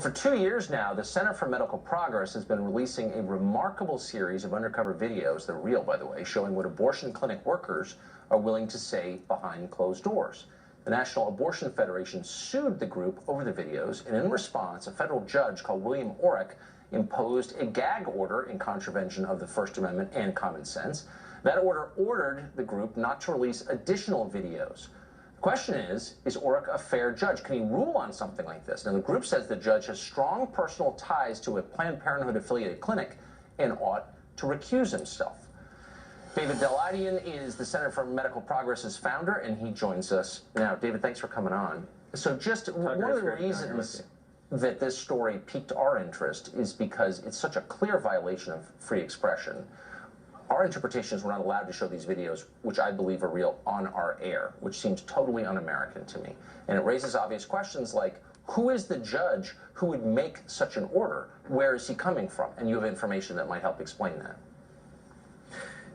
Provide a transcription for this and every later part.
Well, for 2 years now, the Center for Medical Progress has been releasing a remarkable series of undercover videos, they're real by the way, showing what abortion clinic workers are willing to say behind closed doors. The National Abortion Federation sued the group over the videos, and in response, a federal judge called William Orrick imposed a gag order in contravention of the First Amendment and common sense. That order ordered the group not to release additional videos. The question is Orrick a fair judge? Can he rule on something like this? Now, the group says the judge has strong personal ties to a Planned Parenthood-affiliated clinic and ought to recuse himself. David Deladian is the Center for Medical Progress's founder, and he joins us now. David, thanks for coming on. So just one of the reasons that this story piqued our interest is because it's such a clear violation of free expression. Our interpretation is we're not allowed to show these videos, which I believe are real, on our air, which seems totally un-American to me. And it raises obvious questions like, who is the judge who would make such an order? Where is he coming from? And you have information that might help explain that.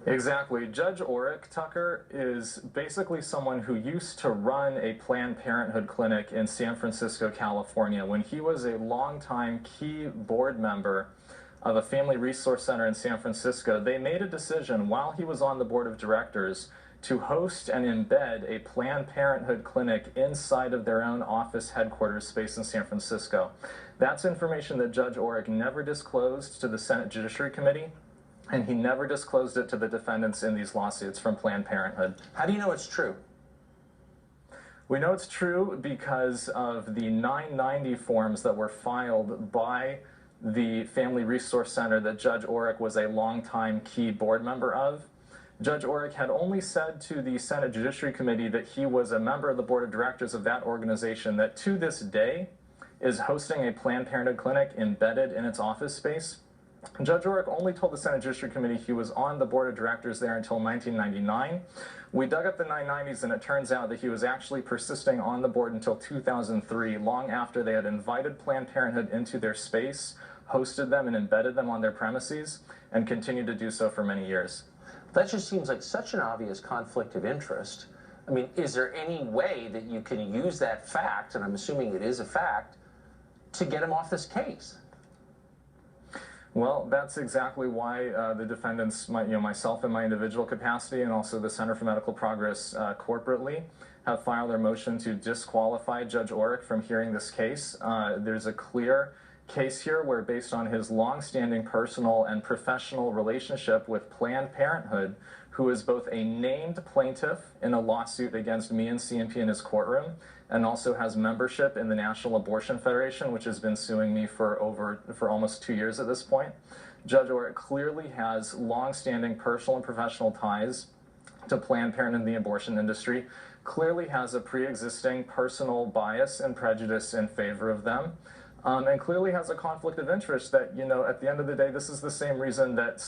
Exactly. Judge Orrick, Tucker, is basically someone who used to run a Planned Parenthood clinic in San Francisco, California, when he was a longtime key board member of a family resource center in San Francisco. They made a decision while he was on the board of directors to host and embed a Planned Parenthood clinic inside of their own office headquarters space in San Francisco. That's information that Judge Orrick never disclosed to the Senate Judiciary Committee, and he never disclosed it to the defendants in these lawsuits from Planned Parenthood. How do you know it's true? We know it's true because of the 990 forms that were filed by the Family Resource Center that Judge Orrick was a longtime key board member of. Judge Orrick had only said to the Senate Judiciary Committee that he was a member of the board of directors of that organization that to this day is hosting a Planned Parenthood clinic embedded in its office space. Judge Orrick only told the Senate Judiciary Committee he was on the board of directors there until 1999. We dug up the 990s, and it turns out that he was actually persisting on the board until 2003, long after they had invited Planned Parenthood into their space, hosted them and embedded them on their premises, and continued to do so for many years. That just seems like such an obvious conflict of interest. I mean, is there any way that you can use that fact, and I'm assuming it is a fact, to get him off this case? Well, that's exactly why the defendants, myself in my individual capacity, and also the Center for Medical Progress corporately, have filed their motion to disqualify Judge Orrick from hearing this case. There's a clear case here where, based on his long-standing personal and professional relationship with Planned Parenthood, who is both a named plaintiff in a lawsuit against me and CMP in his courtroom, and also has membership in the National Abortion Federation, which has been suing me for almost 2 years at this point. Judge Orrick clearly has long-standing personal and professional ties to Planned Parenthood and the abortion industry, clearly has a pre-existing personal bias and prejudice in favor of them, and clearly has a conflict of interest that, at the end of the day, this is the same reason that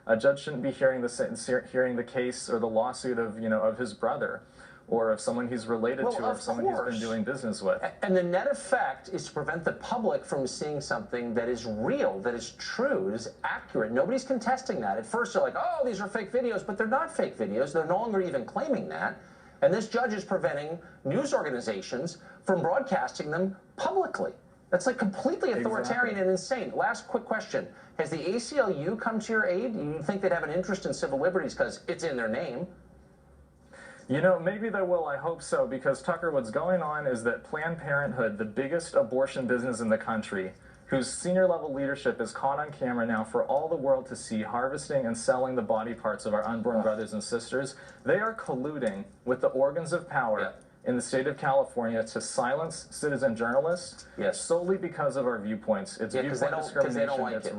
a judge shouldn't be hearing the case or the lawsuit of his brother, or of someone he's related to, or of someone he's been doing business with. And the net effect is to prevent the public from seeing something that is real, that is true, that is accurate. Nobody's contesting that. At first they're like, oh, these are fake videos, but they're not fake videos. They're no longer even claiming that. And this judge is preventing news organizations from broadcasting them publicly. That's like completely authoritarian and insane. Last quick question. Has the ACLU come to your aid? You think they'd have an interest in civil liberties because it's in their name? Maybe they will. I hope so, because, Tucker, what's going on is that Planned Parenthood, the biggest abortion business in the country, whose senior-level leadership is caught on camera now for all the world to see, harvesting and selling the body parts of our unborn brothers and sisters, they are colluding with the organs of power in the state of California to silence citizen journalists solely because of our viewpoints. It's viewpoint discrimination. Because they don't like it.